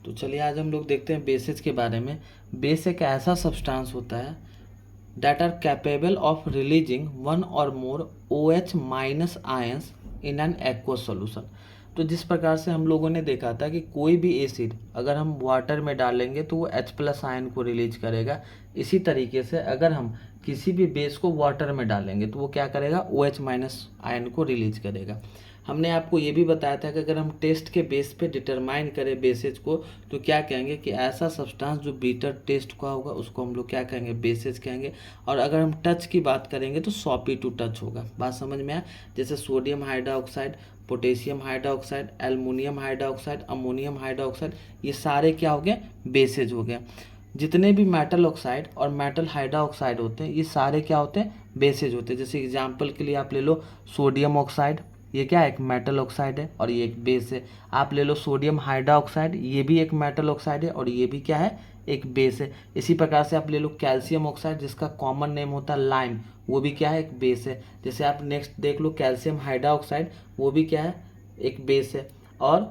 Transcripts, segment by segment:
तो चलिए आज हम लोग देखते हैं बेसेज के बारे में। बेस एक ऐसा सब्सटेंस होता है that are capable of releasing one or more OH minus ions in an aqueous solution. तो जिस प्रकार से हम लोगों ने देखा था कि कोई भी एसिड अगर हम वाटर में डालेंगे तो वो H+ आयन को रिलीज करेगा, इसी तरीके से अगर हम किसी भी बेस को वाटर में डालेंगे तो वो क्या करेगा, OH माइनस आयन को रिलीज करेगा। हमने आपको ये भी बताया था कि अगर हम टेस्ट के बेस पे डिटरमाइन करें बेसेज को तो क्या कहेंगे कि ऐसा सब्सटेंस जो बीटर टेस्ट का होगा उसको हम लोग क्या कहेंगे, बेसेज कहेंगे। और अगर हम टच की बात करेंगे तो सॉपी टू टच होगा। बात समझ में आया? जैसे sodium hydroxide, potassium hydroxide, aluminium hydroxide, ammonium hydroxide, ये सारे क्या हो गए, बेसेज हो गए। जितने भी मेटल ऑक्साइड और मेटल हाइड्रोक्साइड होते हैं ये सारे क्या होते हैं, बेसेज होते हैं। जैसे एग्जांपल के लिए आप ले लो सोडियम ऑक्साइड, ये क्या है, एक मेटल ऑक्साइड है और ये एक बेस है। आप ले लो सोडियम हाइड्रोक्साइड, ये भी एक मेटल ऑक्साइड है और ये भी क्या है, एक बेस है। इसी प्रकार से आप ले लो कैल्शियम ऑक्साइड जिसका कॉमन नेम होता है लाइम, वो भी क्या है, एक बेस है। जैसे आप नेक्स्ट देख लो कैल्शियम हाइड्रोक्साइड, वो भी क्या है, एक बेस है। और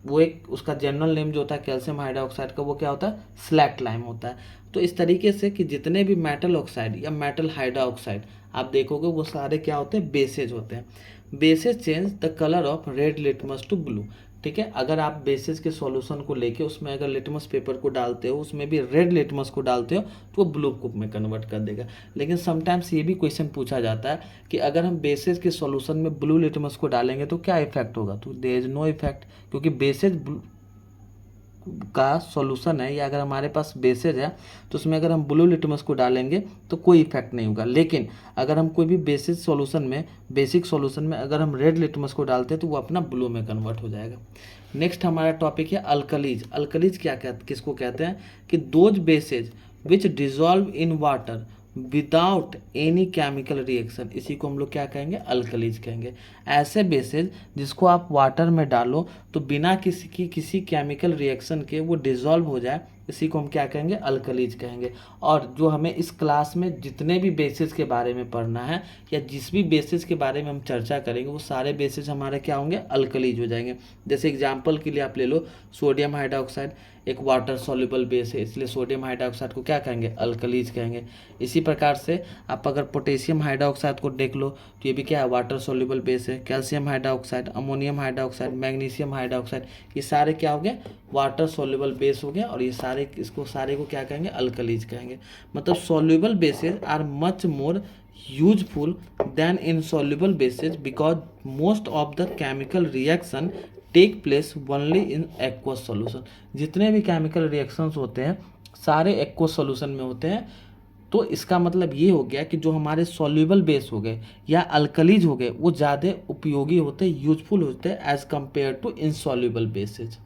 वो एक उसका जनरल नेम जो होता है कैल्शियम हाइड्रोक्साइड का, वो क्या होता है, स्लैक लाइम होता है। तो इस तरीके से कि जितने भी मेटल ऑक्साइड या मेटल हाइड्रोक्साइड आप देखोगे वो सारे क्या होते हैं, बेसेज होते हैं। Bases change the colour of red litmus to blue. ठीक है, अगर आप बेसिस के सॉल्यूशन को लेके उसमें अगर लिटमस पेपर को डालते हो, उसमें भी रेड लिटमस को डालते हो तो वो ब्लू कुप में कन्वर्ट कर देगा। लेकिन समटाइम्स ये भी क्वेश्चन पूछा जाता है कि अगर हम बेसिस के सॉल्यूशन में ब्लू लिटमस को डालेंगे तो क्या इफेक्ट होगा, तो देयर इज नो इफेक्ट, क्योंकि बेसिस का सॉल्यूशन है या अगर हमारे पास बेसेज है तो उसमें अगर हम ब्लू लिटमस को डालेंगे तो कोई इफेक्ट नहीं होगा। लेकिन अगर हम कोई भी बेसिक सॉल्यूशन में अगर हम रेड लिटमस को डालते हैं तो वो अपना ब्लू में कन्वर्ट हो जाएगा। नेक्स्ट हमारा टॉपिक है अल्कलीज। अल्कलीज किसको कहते हैं कि those bases which dissolve in water without any chemical reaction, इसी को हम लोग क्या कहेंगे, अल्कलीज कहेंगे। ऐसे बेसेज जिसको आप वाटर में डालो तो बिना किसी केमिकल रिएक्शन के वो डिजॉल्व हो जाए, इसी को हम क्या कहेंगे, अल्कलीज कहेंगे। और जो हमें इस क्लास में जितने भी बेसिस के बारे में पढ़ना है या जिस भी बेसिस के बारे में हम चर्चा करेंगे वो सारे बेसिस हमारे क्या होंगे, अल्कलीज हो जाएंगे। जैसे एग्जांपल के लिए आप ले लो सोडियम हाइड्रोक्साइड, एक वाटर सॉल्युबल बेस है, इसलिए सोडियम हाइड्रोक्साइड को क्या कहेंगे, अल्कलीज कहेंगे। इसी प्रकार से आप अगर पोटेशियम हाइड्रोक्साइड को देख लो तो ये भी क्या है, वाटर सॉल्युबल बेस है। Calcium hydroxide, ammonium hydroxide, magnesium hydroxide, ये सारे क्या हो गए, वाटर सॉल्युबल बेस हो गया। और ये सारे सारे को क्या कहेंगे, अल्कलीज कहेंगे। मतलब soluble bases are much more useful than insoluble bases because most of the chemical reaction take place only in aqueous solution. जितने भी केमिकल रिएक्शंस होते हैं सारे एक्वस सॉल्यूशन में होते हैं। तो इसका मतलब ये हो गया कि जो हमारे सॉल्युबल बेस हो गए या अल्कलीज हो गए वो ज़्यादा उपयोगी होते, यूजफुल होते हैं as compare to insoluble bases.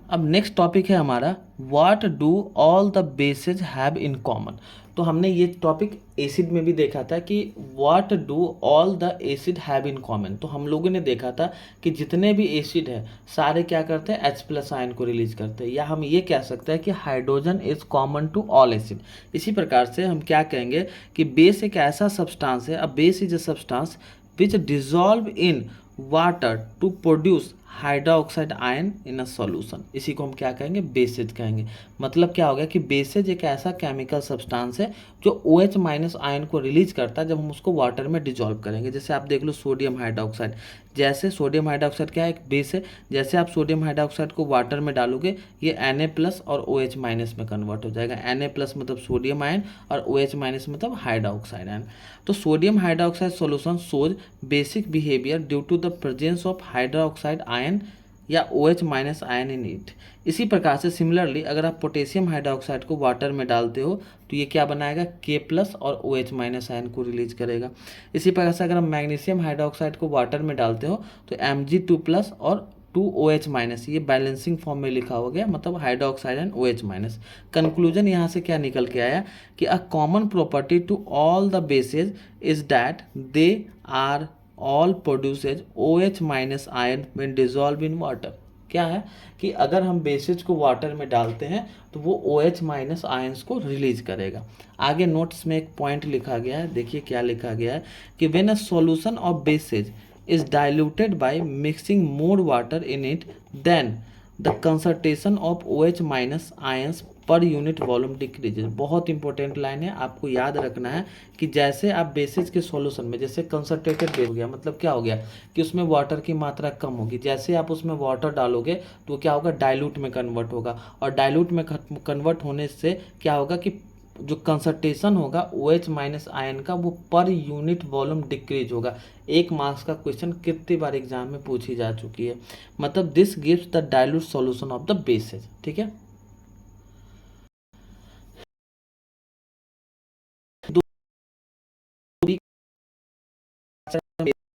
अब नेक्स्ट टॉपिक है हमारा what do all the bases have in common. तो हमने ये टॉपिक एसिड में भी देखा था कि what do all the acid have in common. तो हम लोगों ने देखा था कि जितने भी एसिड है सारे क्या करते हैं, H+ आयन को रिलीज करते हैं, या हम ये कह सकते हैं कि hydrogen is common to all acid. इसी प्रकार से हम क्या कहेंगे कि बेस एक ऐसा सब्सटेंस है, a base is a substance which dissolve in water to produce hydroxide ion in a solution, इसी को हम क्या कहेंगे, बेसेज कहेंगे। मतलब क्या हो गया कि बेसेज एक ऐसा केमिकल सब्सटेंस है जो OH माइनस आयन को रिलीज करता है जब हम उसको वाटर में डिजॉल्व करेंगे। जैसे आप देख लो सोडियम हाइड्रोक्साइड, जैसे सोडियम हाइड्रोक्साइड क्या है, एक बेस है। जैसे आप सोडियम हाइड्रोक्साइड को वाटर में डालोगे ये Na+ और OH माइनस में कन्वर्ट हो जाएगा। Na+ मतलब सोडियम आयन और OH माइनस मतलब हाइड्रोक्साइड आयन। तो sodium hydroxide solution shows basic behaviour due to the presence of hydroxide ion या OH minus ion in it. इसी प्रकार से सिमिलरली अगर आप पोटेशियम हाइड्रोक्साइड को वाटर में डालते हो तो ये क्या बनाएगा, K+ और OH माइनस आयन को रिलीज करेगा। इसी प्रकार से अगर हम मैग्नीशियम हाइड्रोक्साइड को वाटर में डालते हो तो Mg2+ और 2OH माइनस, ये बैलेंसिंग फॉर्म में लिखा हो गया, मतलब hydroxide and OH minus. Conclusion यहाँ से क्या निकल के आया कि a common property to all the bases is that they are all produces OH minus ion when dissolve in water. क्या है कि अगर हम बेसिस को वाटर में डालते हैं तो वो OH माइनस आयंस को रिलीज करेगा। आगे नोट्स में एक पॉइंट लिखा गया है, देखिए क्या लिखा गया है कि when a solution of basis is diluted by mixing more water in it, then the concentration of OH minus ions per unit volume decreases. बहुत इंपॉर्टेंट लाइन है, आपको याद रखना है कि जैसे आप बेसिस के सॉल्यूशन में, जैसे कंसनट्रेटेड बेस हो गया, मतलब क्या हो गया कि उसमें वाटर की मात्रा कम होगी, जैसे आप उसमें वाटर डालोगे तो क्या होगा, डाइल्यूट में कन्वर्ट होगा, और डाइल्यूट में कन्वर्ट होने से क्या होगा कि जो कंसंट्रेशन होगा OH माइनस आयन का वो पर यूनिट वॉल्यूम डिक्रीज होगा। एक मार्क्स का क्वेश्चन कितनी बार एग्जाम में पूछी जा चुकी है। मतलब this gives the dilute solution of the basis. ठीक है,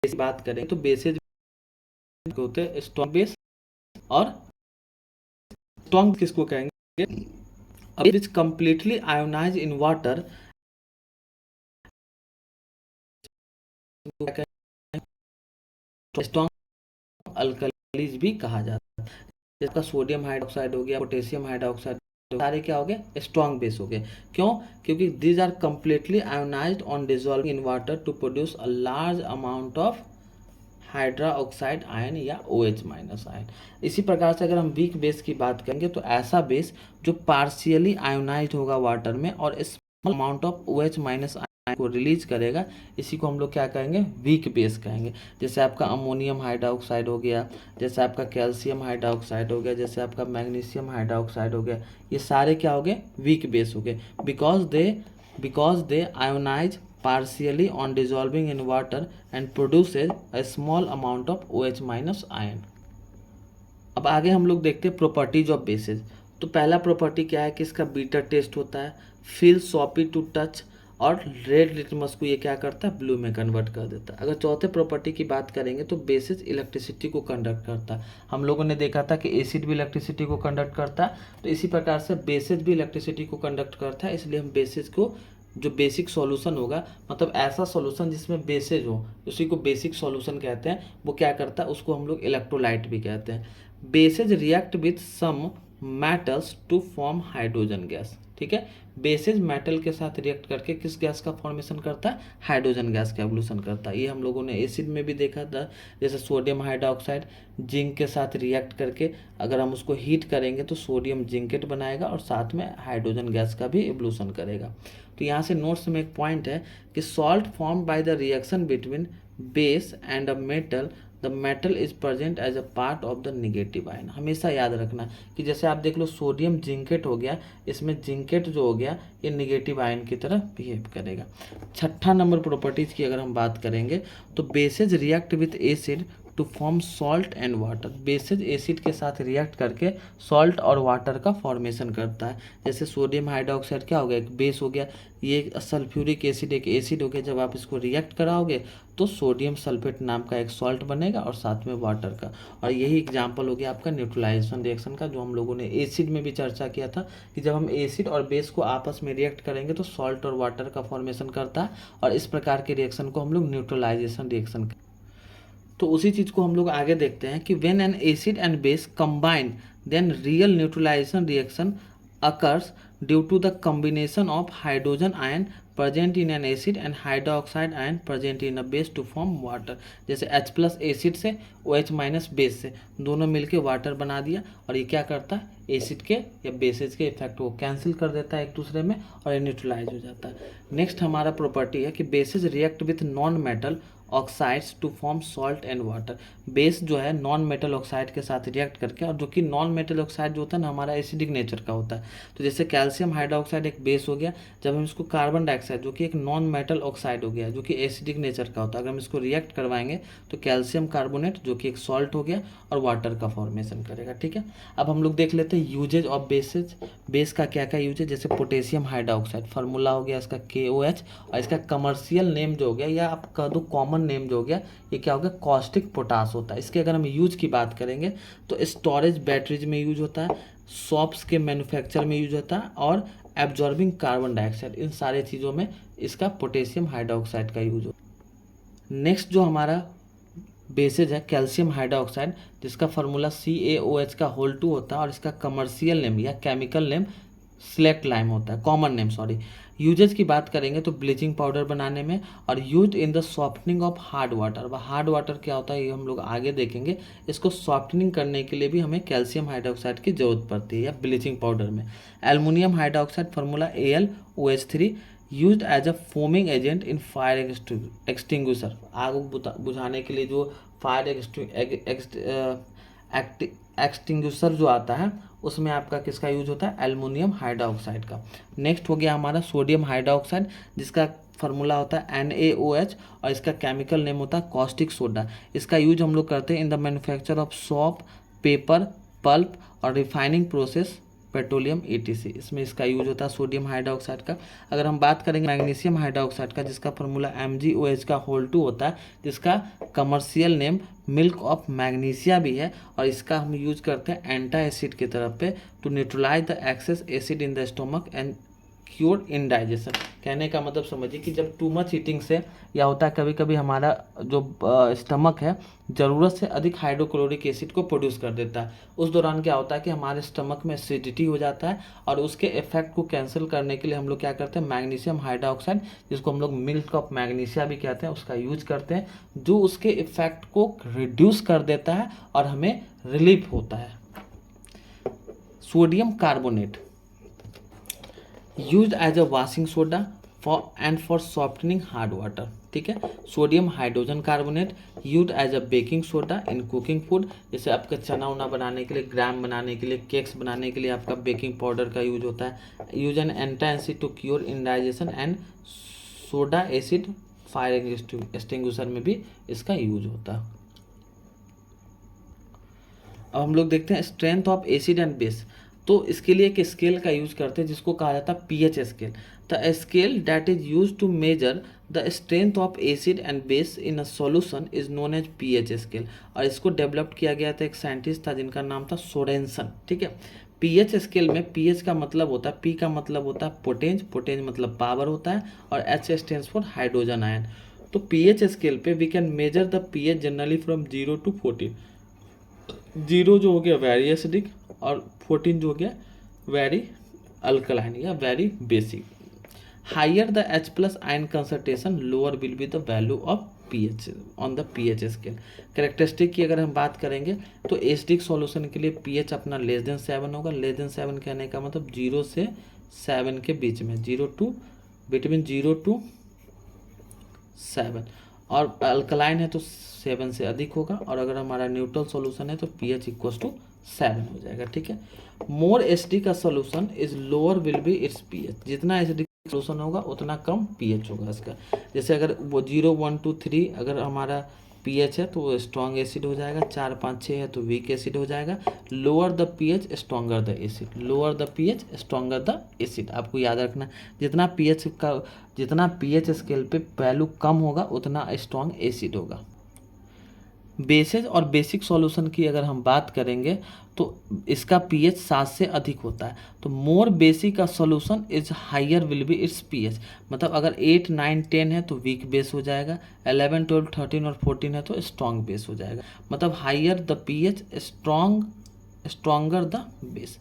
बात करें तो बेसिस होते हैं स्ट्रॉन्ग बेस, और स्ट्रॉन्ग किसको कहेंगे, which completely ionize in water, strong alkalis भी कहा जाता है। जिसका सोडियम हाइड्रोक्साइड हो गया, पोटेशियम हाइड्रोक्साइड, सारे क्या हो गए, स्ट्रॉन्ग बेस हो गए। क्यों, क्योंकि these are completely ionised on dissolving in water to produce a large amount of hydroxide ion या OH माइनस आयन। इसी प्रकार से अगर हम वीक बेस की बात करेंगे तो ऐसा बेस जो पार्शियली आयोनाइज होगा वाटर में और small amount of OH minus ion को रिलीज करेगा, इसी को हम लोग क्या कहेंगे, वीक बेस कहेंगे। जैसे आपका अमोनियम हाइड्रोक्साइड हो गया, जैसे आपका कैल्शियम हाइड्रोक्साइड हो गया, जैसे आपका मैग्नीशियम हाइड्रोक्साइड हो गया, ये सारे क्या हो गए, वीक बेस हो गए, because they ionise partially on dissolving in water and produces a small amount of OH minus ion। अब आगे हम लोग देखते हैं प्रॉपर्टीज ऑफ बेसिस। तो पहला प्रॉपर्टी क्या है कि इसका बीटर टेस्ट होता है, फील सॉपी टू टच, और रेड लिटमस को ये क्या करता है, ब्लू में कन्वर्ट कर देता है। अगर चौथे प्रॉपर्टी की बात करेंगे तो बेसिस इलेक्ट्रिसिटी को कंडक्ट करता है। हम लोगों ने देखा था कि एसिड भी इलेक्ट्रिसिटी को कंडक्ट करता है, तो इसी प्रकार से बेसिस भी इलेक्ट्रिसिटी को कंडक्ट करता है। इसलिए हम बेसिस को जो बेसिक सॉल्यूशन होगा, मतलब ऐसा सॉल्यूशन जिसमें बेसिस हो, उसी को बेसिक सॉल्यूशन कहते हैं। वो क्या करता है, उसको हम लोग इलेक्ट्रोलाइट भी कहते हैं। Bases react with some metals to form hydrogen gas. ठीक है, बेसिस मेटल के साथ रिएक्ट करके किस गैस का फॉर्मेशन करता है, हाइड्रोजन गैस का एवोल्यूशन करता है। ये हम लोगों ने एसिड में भी देखा था, जैसे सोडियम हाइड्रोक्साइड जिंक के साथ रिएक्ट करके अगर हम उसको हीट करेंगे तो सोडियम जिंकेट बनाएगा और साथ में हाइड्रोजन गैस का भी एवोल्यूशन करेगा। तो यहाँ से नोट्स में एक पॉइंट है कि salt form by the reaction between base and a metal, the metal is present as a part of the negative ion. हमेशा याद रखना कि जैसे आप देख लो सोडियम जिंकेट हो गया, इसमें जिंकेट जो हो गया ये निगेटिव आयन की तरह बिहेव करेगा। छठा नंबर प्रॉपर्टीज की अगर हम बात करेंगे तो bases react with acid to form salt and water. Bases acid के साथ रिएक्ट करके सॉल्ट और वाटर का फॉर्मेशन करता है। जैसे सोडियम हाइड्रोक्साइड क्या हो गया, एक बेस हो गया, ये सल्फ्यूरिक एसिड एक एसिड हो गया। जब आप इसको रिएक्ट कराओगे तो सोडियम सल्फेट नाम का एक सॉल्ट बनेगा और साथ में वाटर का। और यही एग्जाम्पल हो गया आपका न्यूट्रलाइजेशन रिएक्शन का, जो हम लोगों ने एसिड में भी चर्चा किया था कि जब हम एसिड और बेस को आपस में रिएक्ट करेंगे तो सॉल्ट और वाटर का फॉर्मेशन करता है, और इस प्रकार के रिएक्शन को हम लोग न्यूट्रलाइजेशन रिएक्शन। तो उसी चीज़ को हम लोग आगे देखते हैं कि when an acid and base combine then real neutralisation reaction occurs due to the combination of hydrogen ion present in an acid and hydroxide ion present in a base to form water. जैसे H plus acid से OH minus base से दोनों मिलके water बना दिया, और ये क्या करता है, एसिड के या बेसिस के इफेक्ट को कैंसिल कर देता है एक दूसरे में और ये न्यूट्रलाइज हो जाता है। नेक्स्ट हमारा प्रॉपर्टी है कि bases react with non metal oxides to form salt and water. Base जो है नॉन मेटल ऑक्साइड के साथ रिएक्ट करके, और जो कि नॉन मेटल ऑक्साइड जो होता है ना हमारा एसिडिक नेचर का होता है। तो जैसे कैल्शियम हाइड्रोक्साइड एक बेस हो गया, जब हम इसको कार्बन डाइऑक्साइड जो कि एक नॉन मेटल ऑक्साइड हो गया जो कि एसिडिक नेचर का होता है, अगर हम इसको रिएक्ट करवाएंगे तो कैल्शियम कार्बोनेट जो कि एक सॉल्ट हो गया और वाटर का फॉर्मेशन करेगा। ठीक है, अब हम लोग देख लेते हैं यूजेज ऑफ बेसिस। बेस का क्या क्या यूज है, जैसे पोटेशियम हाइड्रोक्साइड फार्मूला हो गया इसका KOH, और इसका कमर्शियल नेम जो हो गया या आप कह दो कॉमन नेम जो हो गया, ये क्या हो गया, कॉस्टिक पोटास होता है। इसके अगर हम यूज की बात करेंगे तो स्टोरेज बैटरीज में यूज होता है, सॉप्स के मैन्युफैक्चर में यूज होता है, और एब्जॉर्बिंग कार्बन डाइऑक्साइड, इन सारे चीज़ों में इसका पोटेशियम हाइड्रोक्साइड का यूज होता है। नेक्स्ट जो हमारा बेसिस है कैल्शियम हाइड्रोक्साइड, जिसका फार्मूला CaOH का होल 2 होता है, और इसका कमर्शियल नेम या केमिकल नेम स्लेक्ट लाइम होता है, कॉमन नेम सॉरी। यूजेज की बात करेंगे तो ब्लीचिंग पाउडर बनाने में, और use in the softening of hard water. वह हार्ड वाटर क्या होता है ये हम लोग आगे देखेंगे। इसको सॉफ्टनिंग करने के लिए भी हमें कैल्शियम हाइड्रोक्साइड की जरूरत पड़ती है या ब्लीचिंग पाउडर में। Aluminium hydroxide formula AlOH3 use as a foaming agent in fire extinguisher. आग बुझाने के लिए जो फायर एक्सटिंग्विशर जो आता है उसमें आपका किसका यूज होता है, एल्युमिनियम हाइड्रोक्साइड का। नेक्स्ट हो गया हमारा सोडियम हाइड्रोक्साइड, जिसका फार्मूला होता है NaOH और इसका केमिकल नेम होता है कॉस्टिक सोडा। इसका यूज हम लोग करते हैं in the manufacture of shop, paper, pulp और रिफाइनिंग प्रोसेस, पेट्रोलियम ETC। इसमें इसका यूज होता है सोडियम हाइड्रोक्साइड का। अगर हम बात करेंगे मैग्नीशियम हाइड्रोक्साइड का, जिसका फार्मूला MgOH होता है, जिसका commercial name milk of magnesia भी है, और इसका हम यूज करते हैं एंटा एसिड की तरफ पे to neutralise the excess acid in the stomach and cure indigestion. कहने का मतलब समझिए कि जब टू मच ईटिंग से या होता है कभी कभी हमारा जो स्टमक है ज़रूरत से अधिक हाइड्रोक्लोरिक एसिड को प्रोड्यूस कर देता है, उस दौरान क्या होता है कि हमारे स्टमक में एसिडिटी हो जाता है, और उसके इफेक्ट को कैंसिल करने के लिए हम लोग क्या करते हैं, मैग्नीशियम हाइड्रोक्साइड, जिसको हम लोग मिल्क ऑफ मैग्नीशिया भी कहते हैं, उसका यूज करते हैं, जो उसके इफेक्ट को रिड्यूस कर देता है और हमें रिलीफ होता है। Sodium carbonate use as a washing soda for softening hard water. ठीक है। Sodium hydrogen carbonate use as a baking soda in cooking food. जैसे आपका चना उना बनाने के लिए, ग्राम बनाने के लिए, केक्स बनाने के लिए आपका बेकिंग पाउडर का यूज होता है। Use an antacid to cure indigestion and soda acid fire extinguisher में भी इसका यूज होता है। अब हम लोग देखते हैं strength of acid and base. तो इसके लिए एक स्केल का यूज करते हैं जिसको कहा जाता है pH scale. The scale that is use to measure the strength of acid and base in a solution is known as pH scale. और इसको डेवलप किया गया था, एक साइंटिस्ट था जिनका नाम था सोरेनसन। ठीक है। पीएच स्केल में पीएच का मतलब होता है, पी का मतलब होता है पोटेंज, पोटेंज मतलब पावर होता है, और H stands for hydrogen ion. तो पीएच स्केल पे we can measure the pH generally from 0 to 14। 0 जो हो गया वेरी एसिडिक, और 14 जो हो गया वेरी अल्कलाइन या very basic. Higher the H plus ion concentration lower will be the value of pH on the pH scale. Characteristic की अगर हम बात करेंगे तो एसिडिक सॉल्यूशन के लिए पीएच अपना लेस देन 7 होगा। लेस देन 7 कहने का मतलब 0 से 7 के बीच में, बिटवीन 0 to 7। और अल्कलाइन है तो 7 से अधिक होगा, और अगर हमारा न्यूट्रल सॉल्यूशन है तो pH इक्वल्स टू 7 हो जाएगा। ठीक है। मोर एसिडिक का solution is lower will be its pH। जितना एसिडिक सॉल्यूशन होगा उतना कम pH होगा इसका। जैसे अगर वो 0, 1, 2, 3 अगर हमारा pH है तो वो स्ट्रॉन्ग एसिड हो जाएगा, 4, 5, 6 है तो वीक एसिड हो जाएगा। Lower the pH stronger the acid, lower the pH stronger the acid. आपको याद रखना, जितना pH स्केल पे वैल्यू कम होगा उतना स्ट्रॉन्ग एसिड होगा। बेसेज और बेसिक सॉल्यूशन की अगर हम बात करेंगे तो इसका pH 7 से अधिक होता है। तो मोर बेसिक का solution is higher will be its pH। मतलब अगर 8, 9, 10 है तो वीक बेस हो जाएगा, 11, 12, 13 और 14 है तो स्ट्रॉन्ग बेस हो जाएगा। मतलब higher the pH stronger the base.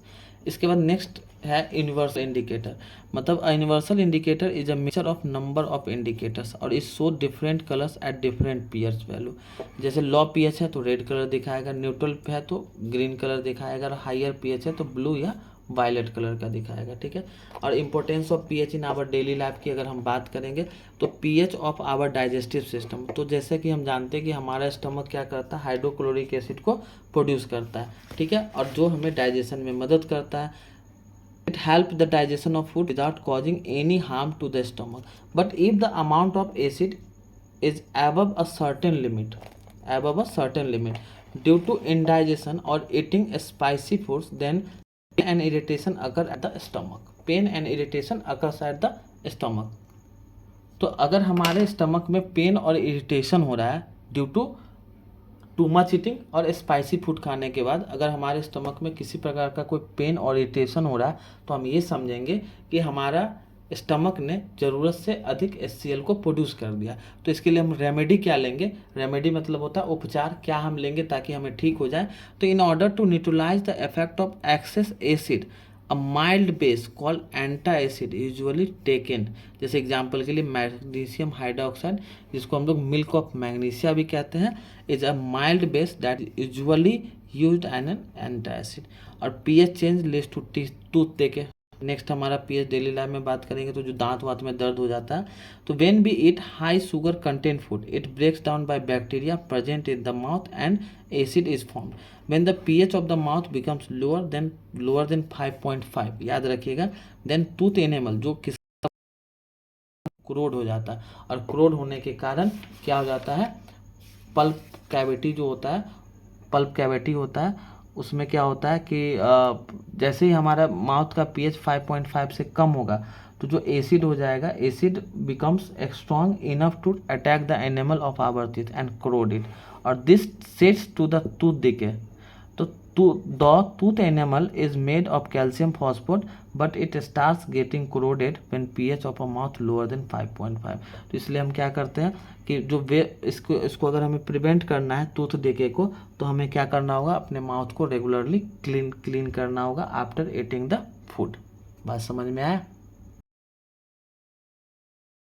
इसके बाद नेक्स्ट है यूनिवर्सल इंडिकेटर। मतलब universal indicator is a mixture of number of indicators और is show different colours at different pH value. जैसे लो पीएच है तो रेड कलर दिखाएगा, न्यूट्रल है तो ग्रीन कलर दिखाएगा, और हायर पीएच है तो ब्लू या वायलेट कलर का दिखाएगा। ठीक है। और importance of pH in our daily life की अगर हम बात करेंगे तो pH of our digestive system. तो जैसे कि हम जानते हैं कि हमारा स्टमक क्या करता है, हाइड्रोक्लोरिक एसिड को प्रोड्यूस करता है। ठीक है। और जो हमें डाइजेशन में मदद करता है। It helps the digestion of food without causing any harm to the stomach. But if the amount of acid is above a certain limit, due to indigestion or eating spicy foods, then pain and irritation occur at the stomach. Pain and irritation occurs at the stomach. तो अगर हमारे stomach में pen और irritation हो रहा है due too much eating और spicy food खाने के बाद, अगर हमारे स्टमक में किसी प्रकार का कोई पेन और इरिटेशन हो रहा है तो हम ये समझेंगे कि हमारा स्टमक ने ज़रूरत से अधिक HCl को प्रोड्यूस कर दिया। तो इसके लिए हम रेमेडी क्या लेंगे, रेमेडी मतलब होता है उपचार, क्या हम लेंगे ताकि हमें ठीक हो जाए। तो in order to neutralise the effect of excess acid a mild base called antacid usually taken, जैसे एग्जांपल के लिए मैग्नीशियम हाइड्रोक्साइड, जिसको हम लोग मिल्क ऑफ मैग्नीशिया भी कहते हैं, is a mild base that usually used an an antacid. और pH change leads to tooth decay. Next हमारा पीएच डेली लाइफ में बात करेंगे तो जो दांत वात में दर्द हो जाता है, तो when we eat high sugar content food it breaks down by bacteria present in the mouth and acid is formed. When the pH of the mouth becomes lower than 5.5, याद रखिएगा, देन टूथ एनिमल जो किस क्रोड हो जाता है। और क्रोड होने के कारण क्या हो जाता है, पल्प कैविटी जो होता है, पल्प कैविटी होता है, उसमें क्या होता है कि जैसे ही हमारा माउथ का पीएच 5.5 से कम होगा तो जो एसिड हो जाएगा, acid becomes strong enough to attack the enamel of our teeth and corrode it, और this sets to the tooth decay. तो the tooth enamel is made of calcium phosphate but it starts getting corroded when pH of a mouth lower than 5.5। तो इसलिए हम क्या करते हैं कि जो वे इसको अगर हमें प्रिवेंट करना है टूथ डिके को, तो हमें क्या करना होगा, अपने माउथ को रेगुलरली क्लीन करना होगा आफ्टर ईटिंग द फूड। बात समझ में आया?